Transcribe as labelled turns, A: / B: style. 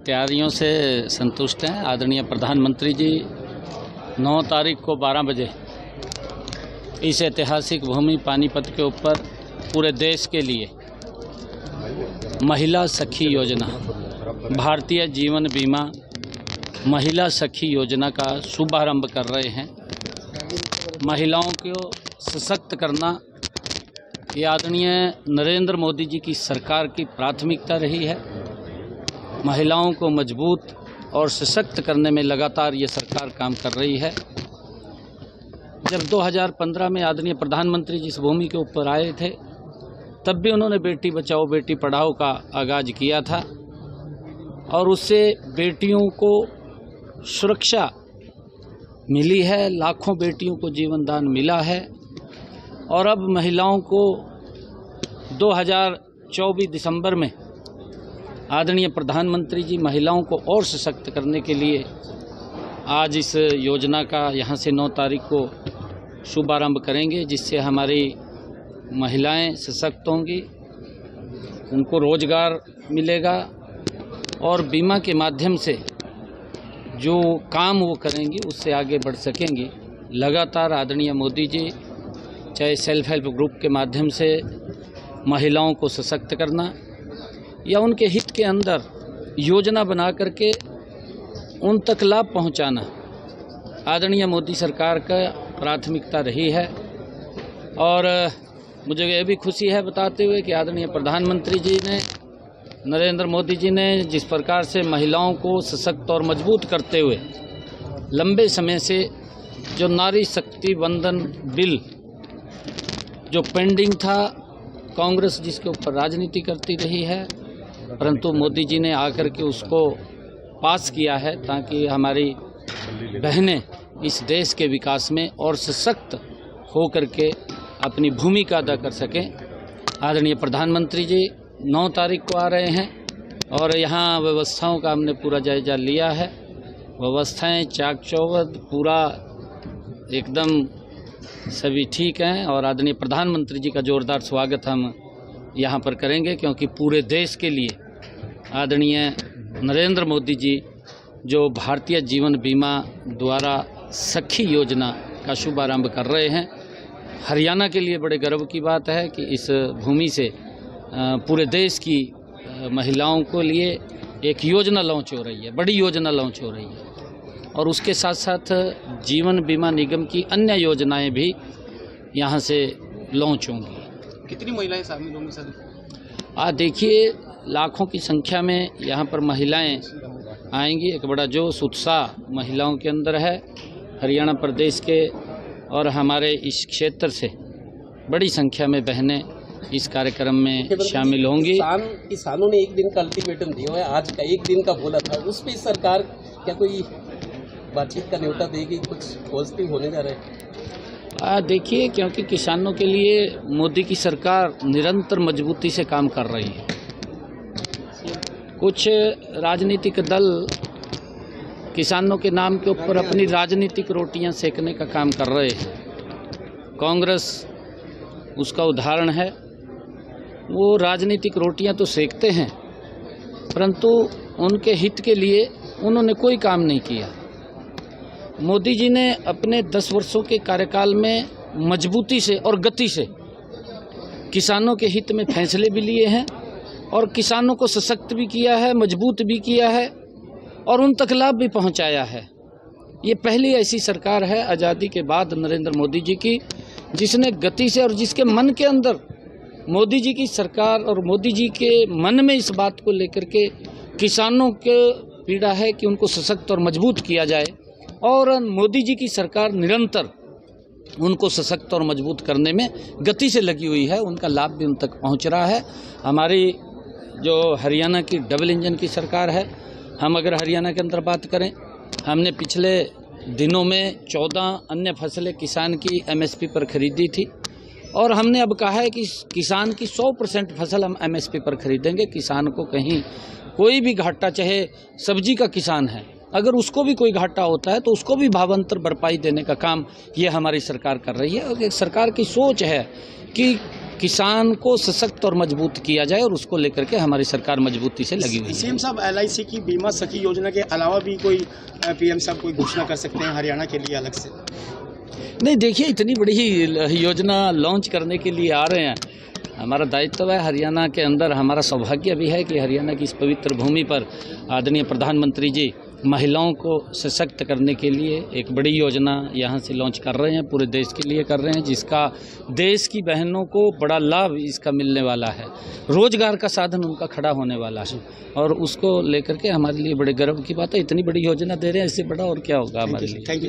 A: तैयारियों से संतुष्ट हैं। आदरणीय प्रधानमंत्री जी 9 तारीख को 12 बजे इस ऐतिहासिक भूमि पानीपत के ऊपर पूरे देश के लिए महिला सखी योजना, भारतीय जीवन बीमा महिला सखी योजना का शुभारंभ कर रहे हैं। महिलाओं को सशक्त करना ये आदरणीय नरेंद्र मोदी जी की सरकार की प्राथमिकता रही है। महिलाओं को मजबूत और सशक्त करने में लगातार ये सरकार काम कर रही है। जब 2015 में आदरणीय प्रधानमंत्री जी इस भूमि के ऊपर आए थे, तब भी उन्होंने बेटी बचाओ बेटी पढ़ाओ का आगाज़ किया था और उससे बेटियों को सुरक्षा मिली है, लाखों बेटियों को जीवन दान मिला है। और अब महिलाओं को 2024 दिसंबर में आदरणीय प्रधानमंत्री जी महिलाओं को और सशक्त करने के लिए आज इस योजना का यहाँ से 9 तारीख को शुभारंभ करेंगे, जिससे हमारी महिलाएं सशक्त होंगी, उनको रोजगार मिलेगा और बीमा के माध्यम से जो काम वो करेंगी उससे आगे बढ़ सकेंगी। लगातार आदरणीय मोदी जी चाहे सेल्फ हेल्प ग्रुप के माध्यम से महिलाओं को सशक्त करना या उनके हित के अंदर योजना बना करके उन तक लाभ पहुंचाना आदरणीय मोदी सरकार का प्राथमिकता रही है। और मुझे यह भी खुशी है बताते हुए कि आदरणीय प्रधानमंत्री जी ने, नरेंद्र मोदी जी ने जिस प्रकार से महिलाओं को सशक्त और मजबूत करते हुए लंबे समय से जो नारी शक्ति वंदन बिल जो पेंडिंग था, कांग्रेस जिसके ऊपर राजनीति करती रही है, परंतु मोदी जी ने आकर के उसको पास किया है ताकि हमारी बहनें इस देश के विकास में और सशक्त हो करके अपनी भूमिका अदा कर सकें। आदरणीय प्रधानमंत्री जी 9 तारीख को आ रहे हैं और यहाँ व्यवस्थाओं का हमने पूरा जायजा लिया है। व्यवस्थाएं चाक चौबंद पूरा एकदम सभी ठीक हैं और आदरणीय प्रधानमंत्री जी का जोरदार स्वागत हम यहाँ पर करेंगे, क्योंकि पूरे देश के लिए आदरणीय नरेंद्र मोदी जी जो भारतीय जीवन बीमा द्वारा सखी योजना का शुभारंभ कर रहे हैं, हरियाणा के लिए बड़े गर्व की बात है कि इस भूमि से पूरे देश की महिलाओं को लिए एक योजना लॉन्च हो रही है, बड़ी योजना लॉन्च हो रही है। और उसके साथ साथ जीवन बीमा निगम की अन्य योजनाएं भी यहाँ से लॉन्च होंगी।
B: कितनी महिलाएं शामिल होंगी सर?
A: देखिए, लाखों की संख्या में यहाँ पर महिलाएं आएंगी। एक बड़ा जोश उत्साह महिलाओं के अंदर है। हरियाणा प्रदेश के और हमारे इस क्षेत्र से बड़ी संख्या में बहनें इस कार्यक्रम में शामिल होंगी।
B: किसानों ने 1 दिन का अल्टीमेटम दिया है, आज का 1 दिन का बोला था, उस पर सरकार क्या कोई बातचीत का न्योता देगी? कुछ पॉजिटिव होने जा रहा है?
A: देखिए, क्योंकि किसानों के लिए मोदी की सरकार निरंतर मजबूती से काम कर रही है। कुछ राजनीतिक दल किसानों के नाम के ऊपर अपनी राजनीतिक रोटियां सेकने का काम कर रहे हैं। कांग्रेस उसका उदाहरण है। वो राजनीतिक रोटियां तो सेकते हैं, परंतु उनके हित के लिए उन्होंने कोई काम नहीं किया। मोदी जी ने अपने 10 वर्षों के कार्यकाल में मजबूती से और गति से किसानों के हित में फैसले भी लिए हैं और किसानों को सशक्त भी किया है, मजबूत भी किया है और उन तक लाभ भी पहुंचाया है। ये पहली ऐसी सरकार है आज़ादी के बाद नरेंद्र मोदी जी की, जिसने गति से और जिसके मन के अंदर मोदी जी की सरकार और मोदी जी के मन में इस बात को लेकर के किसानों के पीड़ा है कि उनको सशक्त और मजबूत किया जाए। और मोदी जी की सरकार निरंतर उनको सशक्त और मजबूत करने में गति से लगी हुई है। उनका लाभ भी उन तक पहुंच रहा है। हमारी जो हरियाणा की डबल इंजन की सरकार है, हम अगर हरियाणा के अंदर बात करें, हमने पिछले दिनों में 14 अन्य फसलें किसान की MSP पर खरीदी थी और हमने अब कहा है कि किसान की 100% फसल हम MSP पर खरीदेंगे। किसान को कहीं कोई भी घाटा, चाहे सब्जी का किसान है, अगर उसको भी कोई घाटा होता है तो उसको भी भावांतर भरपाई देने का काम ये हमारी सरकार कर रही है। और सरकार की सोच है कि किसान को सशक्त और मजबूत किया जाए, और उसको लेकर के हमारी सरकार मजबूती से लगी हुई है।
C: सीएम साहब LIC की बीमा सखी योजना के अलावा भी कोई PM साहब कोई घोषणा कर सकते हैं हरियाणा के लिए अलग से?
A: नहीं, देखिए, इतनी बड़ी योजना लॉन्च करने के लिए आ रहे हैं, हमारा दायित्व है। हरियाणा के अंदर हमारा सौभाग्य भी है कि हरियाणा की इस पवित्र भूमि पर आदरणीय प्रधानमंत्री जी महिलाओं को सशक्त करने के लिए एक बड़ी योजना यहाँ से लॉन्च कर रहे हैं, पूरे देश के लिए कर रहे हैं, जिसका देश की बहनों को बड़ा लाभ इसका मिलने वाला है। रोजगार का साधन उनका खड़ा होने वाला है, और उसको लेकर के हमारे लिए बड़े गर्व की बात है। इतनी बड़ी योजना दे रहे हैं, इससे बड़ा और क्या होगा हमारे लिए।
C: Thank you.